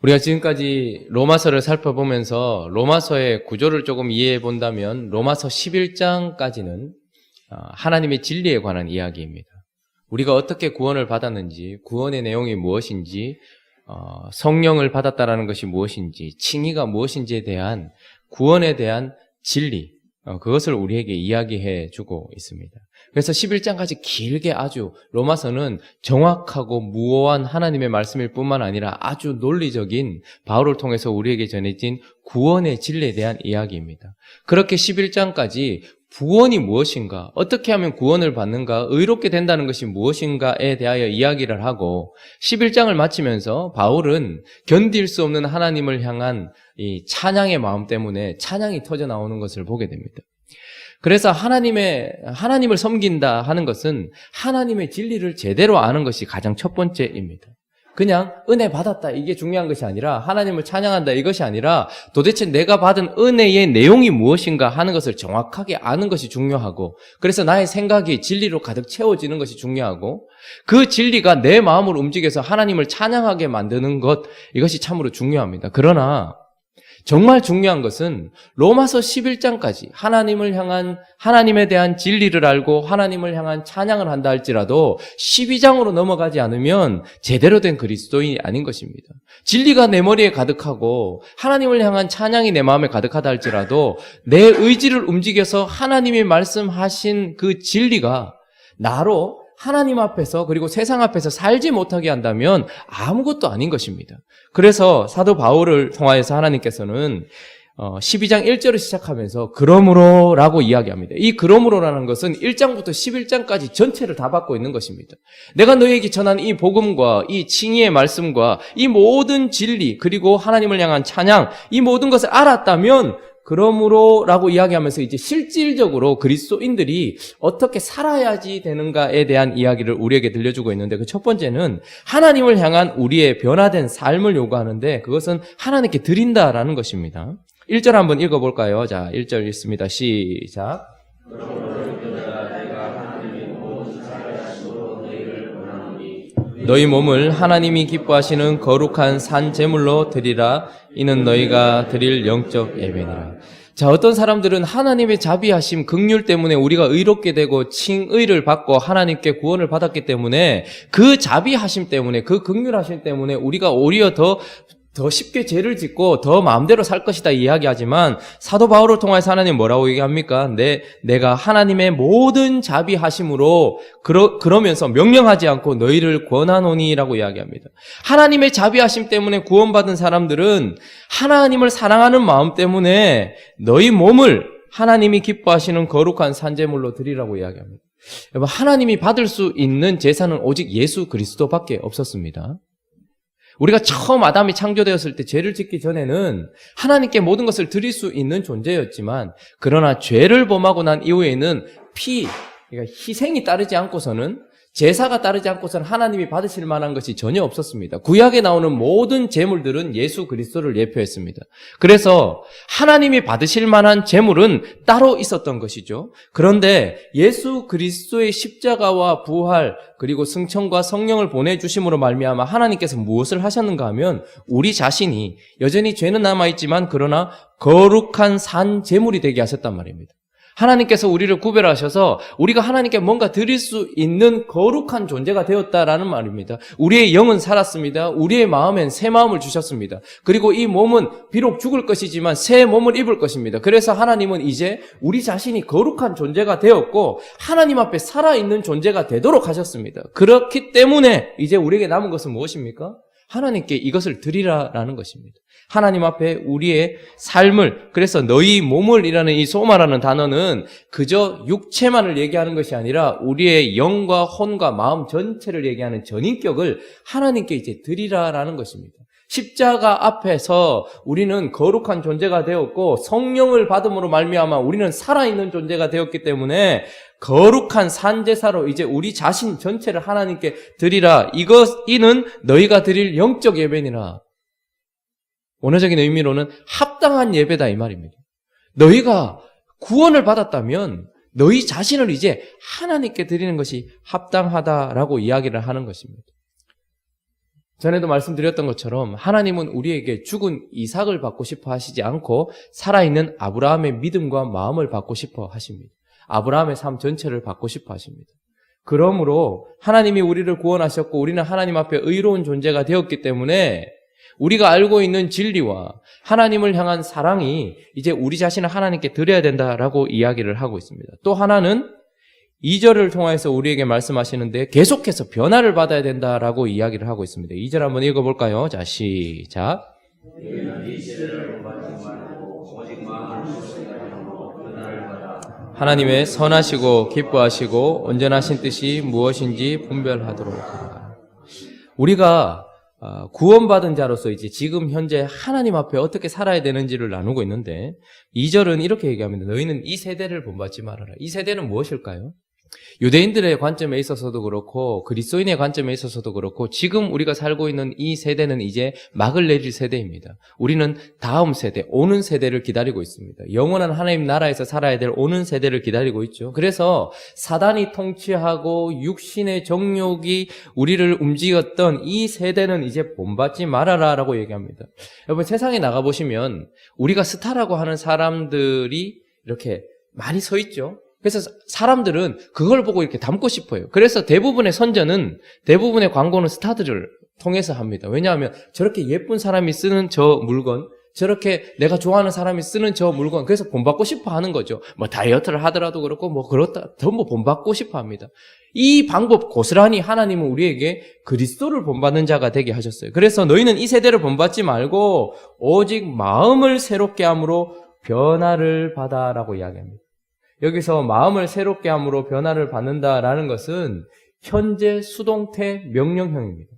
우리가 지금까지 로마서를 살펴보면서 로마서의 구조를 조금 이해해 본다면 로마서 11장까지는 하나님의 진리에 관한 이야기입니다. 우리가 어떻게 구원을 받았는지, 구원의 내용이 무엇인지, 성령을 받았다라는 것이 무엇인지, 칭의가 무엇인지에 대한 구원에 대한 진리, 그것을 우리에게 이야기해 주고 있습니다. 그래서 11장까지 길게 아주 로마서는 정확하고 무오한 하나님의 말씀일 뿐만 아니라 아주 논리적인 바울을 통해서 우리에게 전해진 구원의 진리에 대한 이야기입니다. 그렇게 11장까지 구원이 무엇인가, 어떻게 하면 구원을 받는가, 의롭게 된다는 것이 무엇인가에 대하여 이야기를 하고 11장을 마치면서 바울은 견딜 수 없는 하나님을 향한 이 찬양의 마음 때문에 찬양이 터져 나오는 것을 보게 됩니다. 그래서 하나님을 섬긴다 하는 것은 하나님의 진리를 제대로 아는 것이 가장 첫 번째입니다. 그냥 은혜 받았다 이게 중요한 것이 아니라 하나님을 찬양한다 이것이 아니라 도대체 내가 받은 은혜의 내용이 무엇인가 하는 것을 정확하게 아는 것이 중요하고, 그래서 나의 생각이 진리로 가득 채워지는 것이 중요하고, 그 진리가 내 마음을 움직여서 하나님을 찬양하게 만드는 것, 이것이 참으로 중요합니다. 그러나 정말 중요한 것은 로마서 11장까지 하나님에 대한 진리를 알고 하나님을 향한 찬양을 한다 할지라도 12장으로 넘어가지 않으면 제대로 된 그리스도인이 아닌 것입니다. 진리가 내 머리에 가득하고 하나님을 향한 찬양이 내 마음에 가득하다 할지라도 내 의지를 움직여서 하나님이 말씀하신 그 진리가 나로 하나님 앞에서 그리고 세상 앞에서 살지 못하게 한다면 아무것도 아닌 것입니다. 그래서 사도 바울을 통하여서 하나님께서는 12장 1절을 시작하면서 그러므로라고 이야기합니다. 이 그러므로라는 것은 1장부터 11장까지 전체를 다 받고 있는 것입니다. 내가 너희에게 전한 이 복음과 이 칭의의 말씀과 이 모든 진리 그리고 하나님을 향한 찬양, 이 모든 것을 알았다면 그러므로라고 이야기하면서 이제 실질적으로 그리스도인들이 어떻게 살아야지 되는가에 대한 이야기를 우리에게 들려주고 있는데, 그 첫 번째는 하나님을 향한 우리의 변화된 삶을 요구하는데 그것은 하나님께 드린다라는 것입니다. 1절 한번 읽어볼까요? 자, 1절 읽습니다. 시작. 너희 몸을 하나님이 기뻐하시는 거룩한 산 제물로 드리라. 이는 너희가 드릴 영적 예배니라. 자, 어떤 사람들은 하나님의 자비하심, 긍휼 때문에 우리가 의롭게 되고 칭의를 받고 하나님께 구원을 받았기 때문에 그 자비하심 때문에, 그 긍휼하심 때문에 우리가 오히려 더 쉽게 죄를 짓고 더 마음대로 살 것이다 이야기하지만, 사도 바울을 통해서 하나님 뭐라고 얘기합니까? 내가 하나님의 모든 자비하심으로 그러면서 명령하지 않고 너희를 권하노니라고 이야기합니다. 하나님의 자비하심 때문에 구원받은 사람들은 하나님을 사랑하는 마음 때문에 너희 몸을 하나님이 기뻐하시는 거룩한 산제물로 드리라고 이야기합니다. 여러분, 하나님이 받을 수 있는 제사는 오직 예수 그리스도밖에 없었습니다. 우리가 처음 아담이 창조되었을 때 죄를 짓기 전에는 하나님께 모든 것을 드릴 수 있는 존재였지만, 그러나 죄를 범하고 난 이후에는 그러니까 희생이 따르지 않고서는, 제사가 따르지 않고서는 하나님이 받으실 만한 것이 전혀 없었습니다. 구약에 나오는 모든 제물들은 예수 그리스도를 예표했습니다. 그래서 하나님이 받으실 만한 제물은 따로 있었던 것이죠. 그런데 예수 그리스도의 십자가와 부활 그리고 승천과 성령을 보내주심으로 말미암아 하나님께서 무엇을 하셨는가 하면, 우리 자신이 여전히 죄는 남아있지만 그러나 거룩한 산 제물이 되게 하셨단 말입니다. 하나님께서 우리를 구별하셔서 우리가 하나님께 뭔가 드릴 수 있는 거룩한 존재가 되었다라는 말입니다. 우리의 영은 살았습니다. 우리의 마음엔 새 마음을 주셨습니다. 그리고 이 몸은 비록 죽을 것이지만 새 몸을 입을 것입니다. 그래서 하나님은 이제 우리 자신이 거룩한 존재가 되었고 하나님 앞에 살아있는 존재가 되도록 하셨습니다. 그렇기 때문에 이제 우리에게 남은 것은 무엇입니까? 하나님께 이것을 드리라라는 것입니다. 하나님 앞에 우리의 삶을, 그래서 너희 몸을 이라는 이 소마라는 단어는 그저 육체만을 얘기하는 것이 아니라 우리의 영과 혼과 마음 전체를 얘기하는 전인격을 하나님께 이제 드리라라는 것입니다. 십자가 앞에서 우리는 거룩한 존재가 되었고 성령을 받음으로 말미암아 우리는 살아있는 존재가 되었기 때문에 거룩한 산제사로 이제 우리 자신 전체를 하나님께 드리라. 이는 너희가 드릴 영적 예배니라. 원어적인 의미로는 합당한 예배다 이 말입니다. 너희가 구원을 받았다면 너희 자신을 이제 하나님께 드리는 것이 합당하다라고 이야기를 하는 것입니다. 전에도 말씀드렸던 것처럼 하나님은 우리에게 죽은 이삭을 받고 싶어 하시지 않고 살아있는 아브라함의 믿음과 마음을 받고 싶어 하십니다. 아브라함의 삶 전체를 받고 싶어 하십니다. 그러므로 하나님이 우리를 구원하셨고 우리는 하나님 앞에 의로운 존재가 되었기 때문에 우리가 알고 있는 진리와 하나님을 향한 사랑이 이제 우리 자신을 하나님께 드려야 된다라고 이야기를 하고 있습니다. 또 하나는 2절을 통해서 우리에게 말씀하시는데 계속해서 변화를 받아야 된다라고 이야기를 하고 있습니다. 2절 한번 읽어볼까요? 자, 시작. 하나님의 선하시고 기뻐하시고 온전하신 뜻이 무엇인지 분별하도록 하라. 우리가 구원받은 자로서 이제 지금 현재 하나님 앞에 어떻게 살아야 되는지를 나누고 있는데 2절은 이렇게 얘기합니다. 너희는 이 세대를 본받지 말아라. 이 세대는 무엇일까요? 유대인들의 관점에 있어서도 그렇고 그리스도인의 관점에 있어서도 그렇고 지금 우리가 살고 있는 이 세대는 이제 막을 내릴 세대입니다. 우리는 다음 세대, 오는 세대를 기다리고 있습니다. 영원한 하나님 나라에서 살아야 될 오는 세대를 기다리고 있죠. 그래서 사단이 통치하고 육신의 정욕이 우리를 움직였던 이 세대는 이제 본받지 말아라 라고 얘기합니다. 여러분 세상에 나가보시면 우리가 스타라고 하는 사람들이 이렇게 많이 서 있죠. 그래서 사람들은 그걸 보고 이렇게 닮고 싶어요. 그래서 대부분의 선전은, 대부분의 광고는 스타들을 통해서 합니다. 왜냐하면 저렇게 예쁜 사람이 쓰는 저 물건, 저렇게 내가 좋아하는 사람이 쓰는 저 물건, 그래서 본받고 싶어 하는 거죠. 뭐 다이어트를 하더라도 그렇고 뭐 그렇다, 전부 본받고 싶어 합니다. 이 방법 고스란히 하나님은 우리에게 그리스도를 본받는 자가 되게 하셨어요. 그래서 너희는 이 세대를 본받지 말고 오직 마음을 새롭게 함으로 변화를 받아라고 이야기합니다. 여기서 마음을 새롭게 함으로 변화를 받는다라는 것은 현재 수동태 명령형입니다.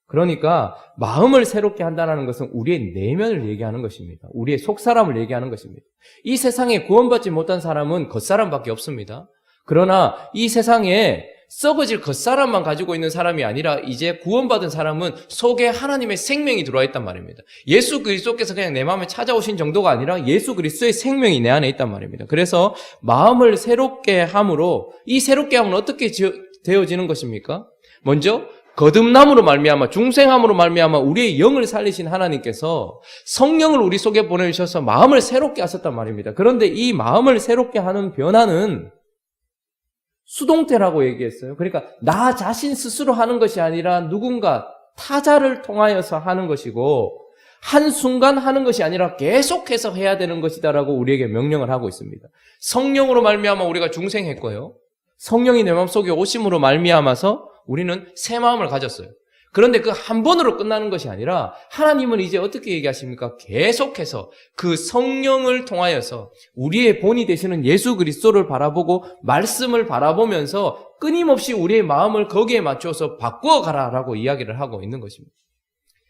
그러니까 마음을 새롭게 한다는 것은 우리의 내면을 얘기하는 것입니다. 우리의 속사람을 얘기하는 것입니다. 이 세상에 구원받지 못한 사람은 겉사람밖에 없습니다. 그러나 이 세상에 썩어질 겉사람만 가지고 있는 사람이 아니라 이제 구원받은 사람은 속에 하나님의 생명이 들어와 있단 말입니다. 예수 그리스도께서 그냥 내 마음에 찾아오신 정도가 아니라 예수 그리스도의 생명이 내 안에 있단 말입니다. 그래서 마음을 새롭게 함으로, 이 새롭게 함은 어떻게 되어지는 것입니까? 먼저 거듭남으로 말미암아, 중생함으로 말미암아 우리의 영을 살리신 하나님께서 성령을 우리 속에 보내주셔서 마음을 새롭게 하셨단 말입니다. 그런데 이 마음을 새롭게 하는 변화는 수동태라고 얘기했어요. 그러니까 나 자신 스스로 하는 것이 아니라 누군가 타자를 통하여서 하는 것이고 한순간 하는 것이 아니라 계속해서 해야 되는 것이다라고 우리에게 명령을 하고 있습니다. 성령으로 말미암아 우리가 중생했고요. 성령이 내 마음속에 오심으로 말미암아서 우리는 새 마음을 가졌어요. 그런데 그 한 번으로 끝나는 것이 아니라 하나님은 이제 어떻게 얘기하십니까? 계속해서 그 성령을 통하여서 우리의 본이 되시는 예수 그리스도를 바라보고 말씀을 바라보면서 끊임없이 우리의 마음을 거기에 맞춰서 바꾸어 가라라고 이야기를 하고 있는 것입니다.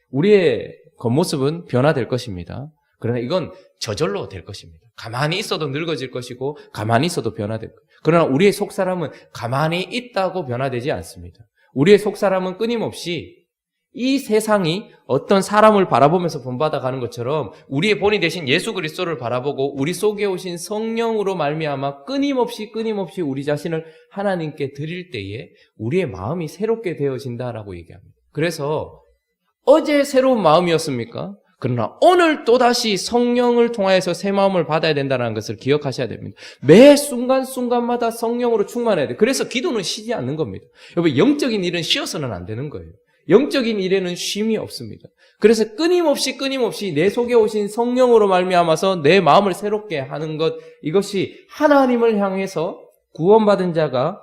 우리의 겉모습은 변화될 것입니다. 그러나 이건 저절로 될 것입니다. 가만히 있어도 늙어질 것이고 가만히 있어도 변화될 것입니다. 그러나 우리의 속사람은 가만히 있다고 변화되지 않습니다. 우리의 속사람은 끊임없이 이 세상이 어떤 사람을 바라보면서 본받아 가는 것처럼 우리의 본이 되신 예수 그리스도를 바라보고 우리 속에 오신 성령으로 말미암아 끊임없이 우리 자신을 하나님께 드릴 때에 우리의 마음이 새롭게 되어진다라고 얘기합니다. 그래서 어제 새로운 마음이었습니까? 그러나 오늘 또다시 성령을 통하여서 새 마음을 받아야 된다는 것을 기억하셔야 됩니다. 매 순간순간마다 성령으로 충만해야 돼요. 그래서 기도는 쉬지 않는 겁니다. 여러분, 영적인 일은 쉬어서는 안 되는 거예요. 영적인 일에는 쉼이 없습니다. 그래서 끊임없이 내 속에 오신 성령으로 말미암아서 내 마음을 새롭게 하는 것, 이것이 하나님을 향해서 구원받은 자가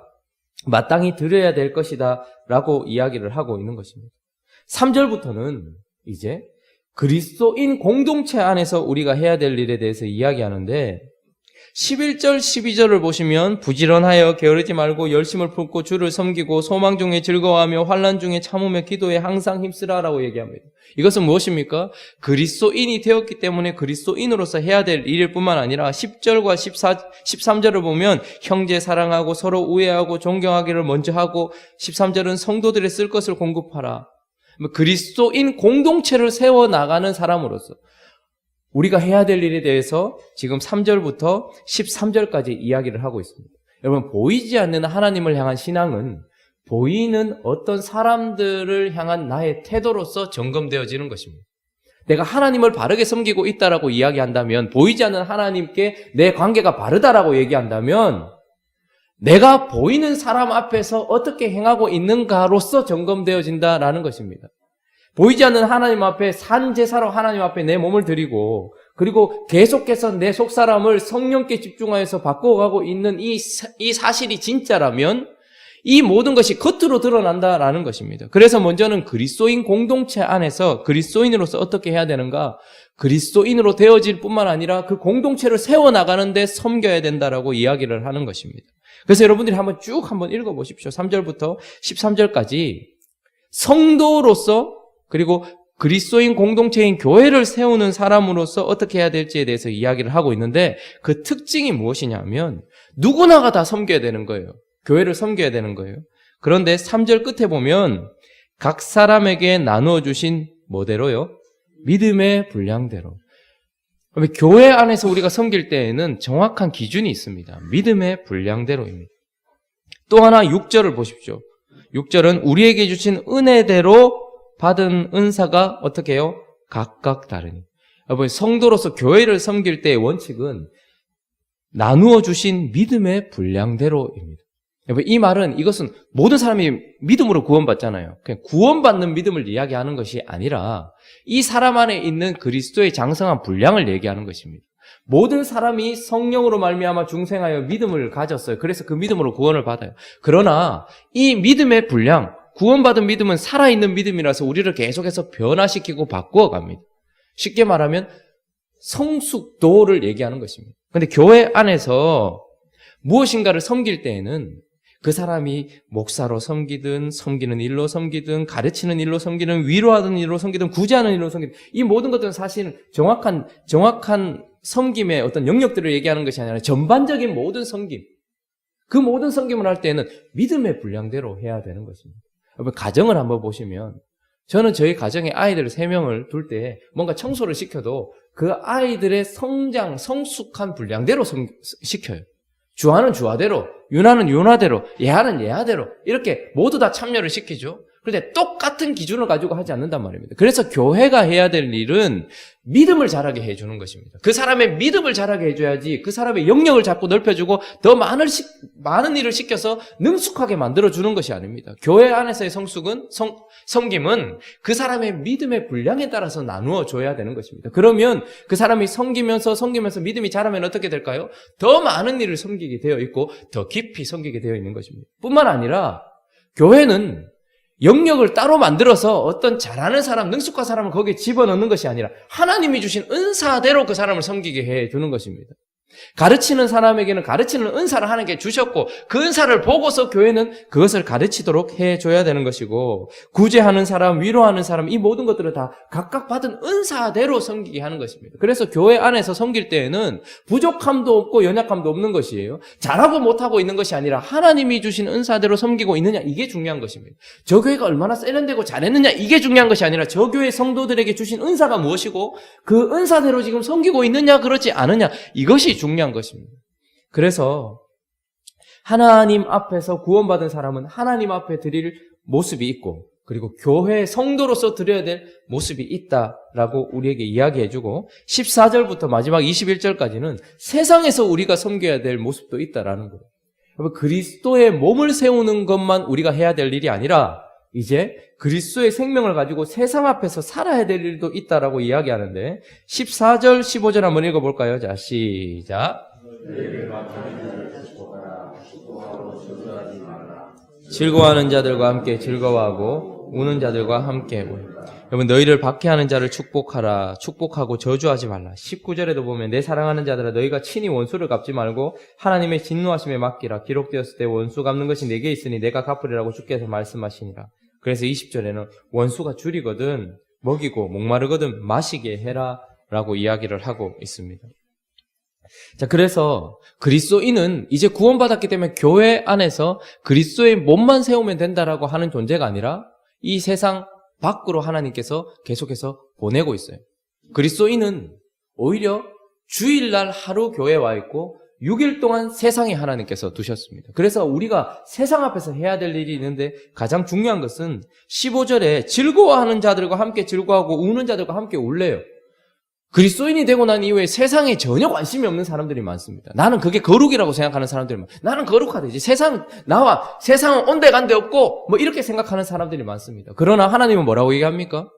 마땅히 드려야 될 것이다 라고 이야기를 하고 있는 것입니다. 3절부터는 이제 그리스도인 공동체 안에서 우리가 해야 될 일에 대해서 이야기하는데 11절, 12절을 보시면 부지런하여 게으르지 말고 열심을 품고 주를 섬기고 소망 중에 즐거워하며 환난 중에 참으며 기도에 항상 힘쓰라라고 얘기합니다. 이것은 무엇입니까? 그리스도인이 되었기 때문에 그리스도인으로서 해야 될 일일 뿐만 아니라 10절과 13절을 보면 형제 사랑하고 서로 우애하고 존경하기를 먼저 하고 13절은 성도들의 쓸 것을 공급하라. 그리스도인 공동체를 세워나가는 사람으로서 우리가 해야 될 일에 대해서 지금 3절부터 13절까지 이야기를 하고 있습니다. 여러분, 보이지 않는 하나님을 향한 신앙은 보이는 어떤 사람들을 향한 나의 태도로서 점검되어지는 것입니다. 내가 하나님을 바르게 섬기고 있다라고 이야기한다면, 보이지 않는 하나님께 내 관계가 바르다라고 얘기한다면, 내가 보이는 사람 앞에서 어떻게 행하고 있는가로서 점검되어진다라는 것입니다. 보이지 않는 하나님 앞에 산 제사로 하나님 앞에 내 몸을 드리고, 그리고 계속해서 내 속사람을 성령께 집중하여서 바꿔가고 있는 이 사실이 진짜라면 이 모든 것이 겉으로 드러난다라는 것입니다. 그래서 먼저는 그리스도인 공동체 안에서 그리스도인으로서 어떻게 해야 되는가? 그리스도인으로 되어질 뿐만 아니라 그 공동체를 세워나가는데 섬겨야 된다라고 이야기를 하는 것입니다. 그래서 여러분들이 한번 읽어보십시오. 3절부터 13절까지 성도로서, 그리고 그리스도인 공동체인 교회를 세우는 사람으로서 어떻게 해야 될지에 대해서 이야기를 하고 있는데, 그 특징이 무엇이냐면 누구나가 다 섬겨야 되는 거예요. 교회를 섬겨야 되는 거예요. 그런데 3절 끝에 보면 각 사람에게 나누어 주신 뭐대로요? 믿음의 분량대로. 교회 안에서 우리가 섬길 때에는 정확한 기준이 있습니다. 믿음의 분량대로입니다. 또 하나 6절을 보십시오. 6절은 우리에게 주신 은혜대로 받은 은사가 어떻게 해요? 각각 다르니. 여러분, 성도로서 교회를 섬길 때의 원칙은 나누어 주신 믿음의 분량대로입니다. 여러분, 이 말은, 이것은 모든 사람이 믿음으로 구원받잖아요. 그냥 구원받는 믿음을 이야기하는 것이 아니라 이 사람 안에 있는 그리스도의 장성한 분량을 얘기하는 것입니다. 모든 사람이 성령으로 말미암아 중생하여 믿음을 가졌어요. 그래서 그 믿음으로 구원을 받아요. 그러나 이 믿음의 분량, 구원받은 믿음은 살아있는 믿음이라서 우리를 계속해서 변화시키고 바꾸어 갑니다. 쉽게 말하면 성숙도를 얘기하는 것입니다. 그런데 교회 안에서 무엇인가를 섬길 때에는 그 사람이 목사로 섬기든, 섬기는 일로 섬기든, 가르치는 일로 섬기든, 위로하는 일로 섬기든, 구제하는 일로 섬기든, 이 모든 것들은 사실은 정확한 섬김의 어떤 영역들을 얘기하는 것이 아니라 전반적인 모든 섬김, 그 모든 섬김을 할 때는 믿음의 분량대로 해야 되는 것입니다. 여러분, 가정을 한번 보시면, 저는 저희 가정에 아이들 3명을 둘 때 뭔가 청소를 시켜도 그 아이들의 성장, 성숙한 분량대로 시켜요. 주아는 주아대로, 윤아는 윤아대로, 예아는 예아대로 이렇게 모두 다 참여를 시키죠. 그런데 똑같은 기준을 가지고 하지 않는단 말입니다. 그래서 교회가 해야 될 일은 믿음을 자라게 해주는 것입니다. 그 사람의 믿음을 자라게 해줘야지 그 사람의 영역을 자꾸 넓혀주고 더 많은 일을 시켜서 능숙하게 만들어주는 것이 아닙니다. 교회 안에서의 섬김은 그 사람의 믿음의 분량에 따라서 나누어 줘야 되는 것입니다. 그러면 그 사람이 섬기면서 믿음이 자라면 어떻게 될까요? 더 많은 일을 섬기게 되어 있고 더 깊이 섬기게 되어 있는 것입니다. 뿐만 아니라 교회는 영역을 따로 만들어서 어떤 잘하는 사람, 능숙한 사람을 거기에 집어넣는 것이 아니라 하나님이 주신 은사대로 그 사람을 섬기게 해주는 것입니다. 가르치는 사람에게는 가르치는 은사를 하나님께 주셨고 그 은사를 보고서 교회는 그것을 가르치도록 해줘야 되는 것이고, 구제하는 사람, 위로하는 사람, 이 모든 것들을 다 각각 받은 은사대로 섬기게 하는 것입니다. 그래서 교회 안에서 섬길 때에는 부족함도 없고 연약함도 없는 것이에요. 잘하고 못하고 있는 것이 아니라 하나님이 주신 은사대로 섬기고 있느냐, 이게 중요한 것입니다. 저 교회가 얼마나 세련되고 잘했느냐, 이게 중요한 것이 아니라 저 교회 성도들에게 주신 은사가 무엇이고 그 은사대로 지금 섬기고 있느냐 그렇지 않느냐, 이것이 중요한 것입니다. 그래서 하나님 앞에서 구원받은 사람은 하나님 앞에 드릴 모습이 있고, 그리고 교회 성도로서 드려야 될 모습이 있다라고 우리에게 이야기해주고, 14절부터 마지막 21절까지는 세상에서 우리가 섬겨야 될 모습도 있다라는 거예요. 그리스도의 몸을 세우는 것만 우리가 해야 될 일이 아니라 이제 그리스도의 생명을 가지고 세상 앞에서 살아야 될 일도 있다라고 이야기하는데, 14절, 15절 한번 읽어볼까요? 자, 시작. 즐거워하는 자들과 함께 즐거워하고 우는 자들과 함께 우는. 여러분, 너희를 박해하는 자를 축복하라. 축복하고 저주하지 말라. 19절에도 보면 내 사랑하는 자들아 너희가 친히 원수를 갚지 말고 하나님의 진노하심에 맡기라. 기록되었을 때 원수 갚는 것이 내게 있으니 내가 갚으리라고 주께서 말씀하시니라. 그래서 20절에는 원수가 줄이거든 먹이고 목마르거든 마시게 해라 라고 이야기를 하고 있습니다. 자, 그래서 그리스도인은 이제 구원받았기 때문에 교회 안에서 그리스도의 몸만 세우면 된다라고 하는 존재가 아니라 이 세상 밖으로 하나님께서 계속해서 보내고 있어요. 그리스도인은 오히려 주일날 하루 교회에 와 있고 6일 동안 세상에 하나님께서 두셨습니다. 그래서 우리가 세상 앞에서 해야 될 일이 있는데 가장 중요한 것은 15절에 즐거워하는 자들과 함께 즐거워하고 우는 자들과 함께 울래요. 그리스도인이 되고 난 이후에 세상에 전혀 관심이 없는 사람들이 많습니다. 나는 그게 거룩이라고 생각하는 사람들이 많아요. 나는 거룩하되지. 세상은 온데간데 없고 뭐 이렇게 생각하는 사람들이 많습니다. 그러나 하나님은 뭐라고 얘기합니까?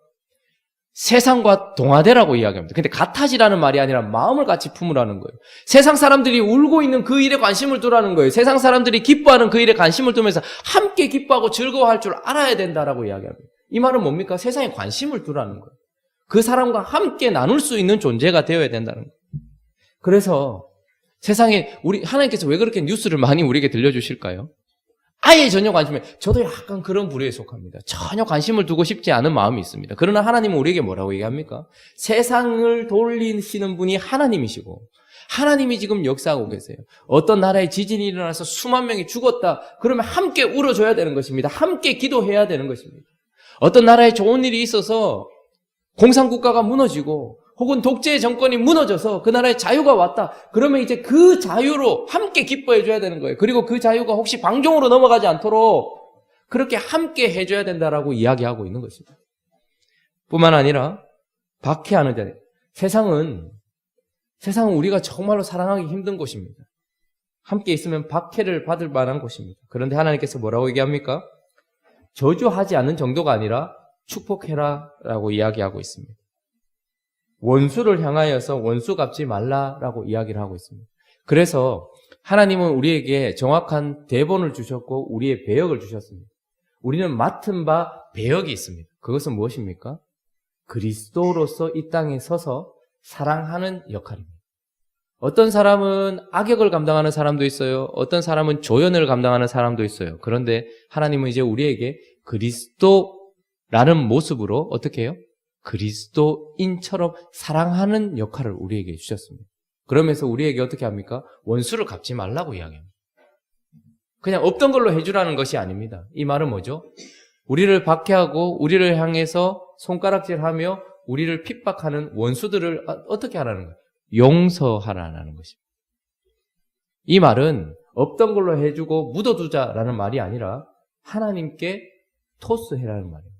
세상과 동화되라고 이야기합니다. 근데 같아지라는 말이 아니라 마음을 같이 품으라는 거예요. 세상 사람들이 울고 있는 그 일에 관심을 두라는 거예요. 세상 사람들이 기뻐하는 그 일에 관심을 두면서 함께 기뻐하고 즐거워할 줄 알아야 된다라고 이야기합니다. 이 말은 뭡니까? 세상에 관심을 두라는 거예요. 그 사람과 함께 나눌 수 있는 존재가 되어야 된다는 거예요. 그래서 세상에 하나님께서 왜 그렇게 뉴스를 많이 우리에게 들려주실까요? 아예 전혀 관심이, 저도 약간 그런 부류에 속합니다. 전혀 관심을 두고 싶지 않은 마음이 있습니다. 그러나 하나님은 우리에게 뭐라고 얘기합니까? 세상을 돌리시는 분이 하나님이시고 하나님이 지금 역사하고 계세요. 어떤 나라에 지진이 일어나서 수만 명이 죽었다. 그러면 함께 울어줘야 되는 것입니다. 함께 기도해야 되는 것입니다. 어떤 나라에 좋은 일이 있어서 공산국가가 무너지고 혹은 독재 정권이 무너져서 그 나라에 자유가 왔다. 그러면 이제 그 자유로 함께 기뻐해 줘야 되는 거예요. 그리고 그 자유가 혹시 방종으로 넘어가지 않도록 그렇게 함께 해줘야 된다라고 이야기하고 있는 것입니다. 뿐만 아니라 박해하는 자, 세상은 우리가 정말로 사랑하기 힘든 곳입니다. 함께 있으면 박해를 받을 만한 곳입니다. 그런데 하나님께서 뭐라고 얘기합니까? 저주하지 않는 정도가 아니라 축복해라라고 이야기하고 있습니다. 원수를 향하여서 원수 갚지 말라라고 이야기를 하고 있습니다. 그래서 하나님은 우리에게 정확한 대본을 주셨고 우리의 배역을 주셨습니다. 우리는 맡은 바 배역이 있습니다. 그것은 무엇입니까? 그리스도로서 이 땅에 서서 사랑하는 역할입니다. 어떤 사람은 악역을 감당하는 사람도 있어요. 어떤 사람은 조연을 감당하는 사람도 있어요. 그런데 하나님은 이제 우리에게 그리스도라는 모습으로 어떻게 해요? 그리스도인처럼 사랑하는 역할을 우리에게 주셨습니다. 그러면서 우리에게 어떻게 합니까? 원수를 갚지 말라고 이야기합니다. 그냥 없던 걸로 해주라는 것이 아닙니다. 이 말은 뭐죠? 우리를 박해하고 우리를 향해서 손가락질하며 우리를 핍박하는 원수들을 어떻게 하라는 거예요? 용서하라는 것입니다. 이 말은 없던 걸로 해주고 묻어두자라는 말이 아니라 하나님께 토스해라는 말입니다.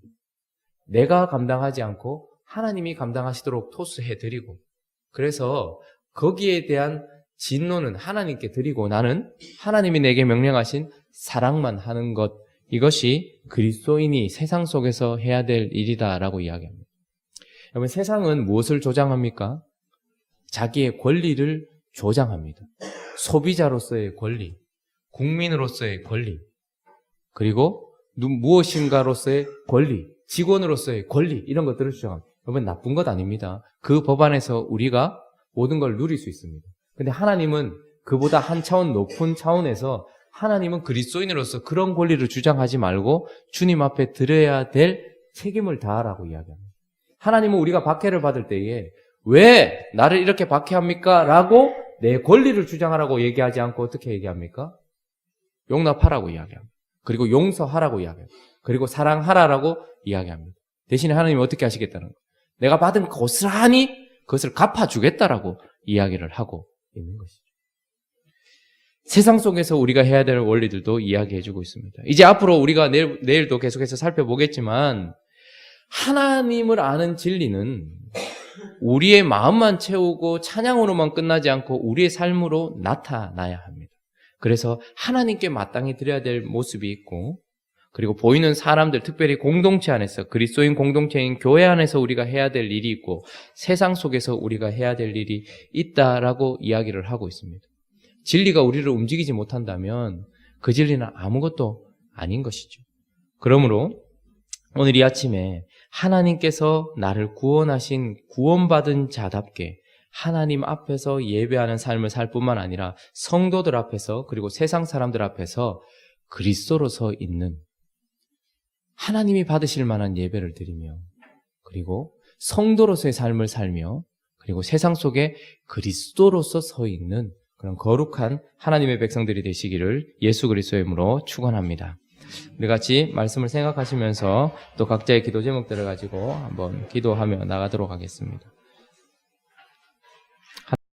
내가 감당하지 않고 하나님이 감당하시도록 토스해드리고 그래서 거기에 대한 진노는 하나님께 드리고 나는 하나님이 내게 명령하신 사랑만 하는 것 이것이 그리스도인이 세상 속에서 해야 될 일이다라고 이야기합니다. 여러분 세상은 무엇을 조장합니까? 자기의 권리를 조장합니다. 소비자로서의 권리, 국민으로서의 권리, 그리고 무엇인가로서의 권리, 직원으로서의 권리 이런 것들을 주장합니다. 여러분 나쁜 것 아닙니다. 그 법안에서 우리가 모든 걸 누릴 수 있습니다. 근데 하나님은 그보다 한 차원 높은 차원에서 하나님은 그리스도인으로서 그런 권리를 주장하지 말고 주님 앞에 드려야 될 책임을 다하라고 이야기합니다. 하나님은 우리가 박해를 받을 때에 왜 나를 이렇게 박해합니까? 라고 내 권리를 주장하라고 얘기하지 않고 어떻게 얘기합니까? 용납하라고 이야기합니다. 그리고 용서하라고 이야기합니다. 그리고 사랑하라고 이야기합니다. 대신에 하나님이 어떻게 하시겠다는 거예요? 내가 받은 고스란히 그것을 갚아주겠다라고 이야기를 하고 있는 것이죠. 세상 속에서 우리가 해야 될 원리들도 이야기해주고 있습니다. 이제 앞으로 우리가 내일도 계속해서 살펴보겠지만 하나님을 아는 진리는 우리의 마음만 채우고 찬양으로만 끝나지 않고 우리의 삶으로 나타나야 합니다. 그래서 하나님께 마땅히 드려야 될 모습이 있고 그리고 보이는 사람들, 특별히 공동체 안에서 그리스도인 공동체인 교회 안에서 우리가 해야 될 일이 있고 세상 속에서 우리가 해야 될 일이 있다라고 이야기를 하고 있습니다. 진리가 우리를 움직이지 못한다면 그 진리는 아무것도 아닌 것이죠. 그러므로 오늘 이 아침에 하나님께서 나를 구원하신 구원받은 자답게 하나님 앞에서 예배하는 삶을 살 뿐만 아니라 성도들 앞에서 그리고 세상 사람들 앞에서 그리스도로서 있는 하나님이 받으실 만한 예배를 드리며 그리고 성도로서의 삶을 살며 그리고 세상 속에 그리스도로서 서 있는 그런 거룩한 하나님의 백성들이 되시기를 예수 그리스도의 이름으로 축원합니다. 우리 같이 말씀을 생각하시면서 또 각자의 기도 제목들을 가지고 한번 기도하며 나가도록 하겠습니다.